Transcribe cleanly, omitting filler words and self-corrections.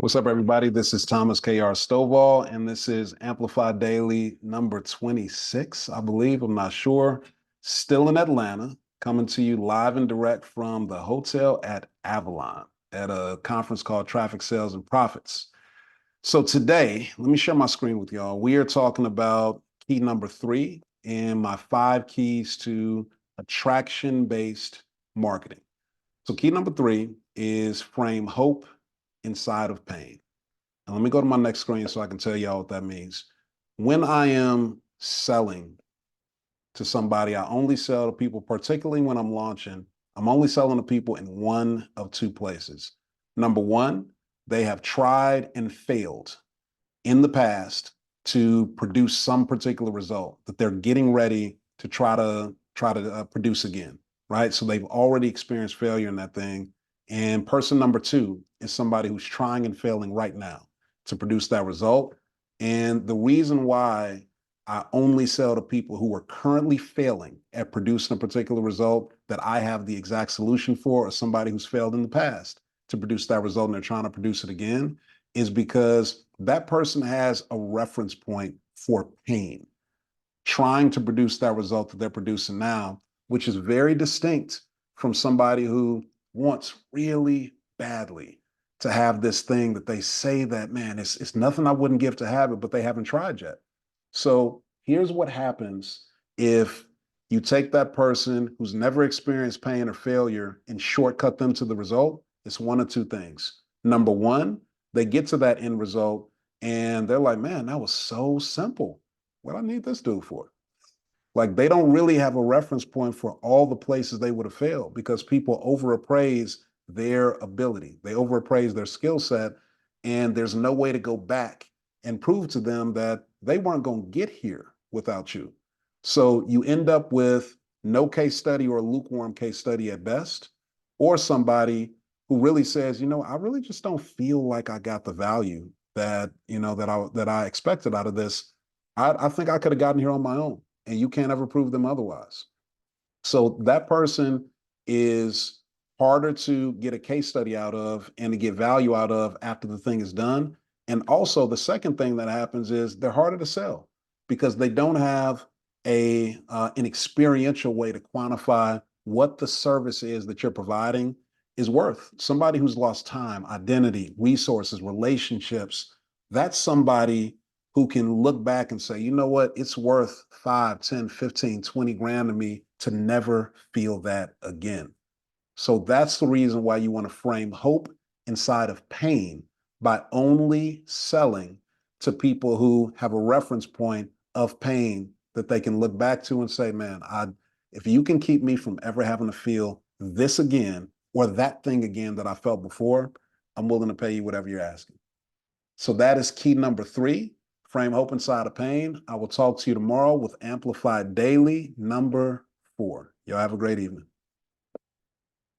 What's up, everybody? This is Thomas K.R. Stovall, and this is Amplify Daily number 26, I believe. I'm not sure. Still in Atlanta, coming to you live and direct from the hotel at Avalon at a conference called Traffic Sales and Profits. So today, let me share my screen with y'all. We are talking about key number 3 in my 5 keys to attraction-based marketing. So key number 3 is frame hope inside of pain. And let me go to my next screen so I can tell y'all what that means. When I am selling to somebody, I only sell to people, particularly when I'm launching, I'm only selling to people in one of two places. Number one, they have tried and failed in the past to produce some particular result that they're getting ready to try to produce again, right? So they've already experienced failure in that thing. And person number two is somebody who's trying and failing right now to produce that result. And the reason why I only sell to people who are currently failing at producing a particular result that I have the exact solution for, or somebody who's failed in the past to produce that result and they're trying to produce it again, is because that person has a reference point for pain, trying to produce that result that they're producing now, which is very distinct from somebody who wants really badly to have this thing that they say that, man, it's nothing I wouldn't give to have it, but they haven't tried yet. So here's what happens if you take that person who's never experienced pain or failure and shortcut them to the result. It's one of two things. Number one, they get to that end result and they're like, man, that was so simple. What do I need this dude for? Like, they don't really have a reference point for all the places they would have failed because people overappraise their ability. They overappraise their skill set, and there's no way to go back and prove to them that they weren't going to get here without you. So you end up with no case study or a lukewarm case study at best, or somebody who really says, I really just don't feel like I got the value that, that I expected out of this. I think I could have gotten here on my own, and you can't ever prove them otherwise. So that person is harder to get a case study out of and to get value out of after the thing is done. And also, the second thing that happens is they're harder to sell because they don't have an experiential way to quantify what the service is that you're providing is worth. Somebody who's lost time, identity, resources, relationships, that's somebody who can look back and say, you know what, it's worth 5, 10, 15, 20 grand to me to never feel that again. So that's the reason why you want to frame hope inside of pain by only selling to people who have a reference point of pain that they can look back to and say, man, if you can keep me from ever having to feel this again or that thing again that I felt before, I'm willing to pay you whatever you're asking. So that is key number 3. Frame hope inside of pain. I will talk to you tomorrow with Amplify Daily number 4. Y'all have a great evening.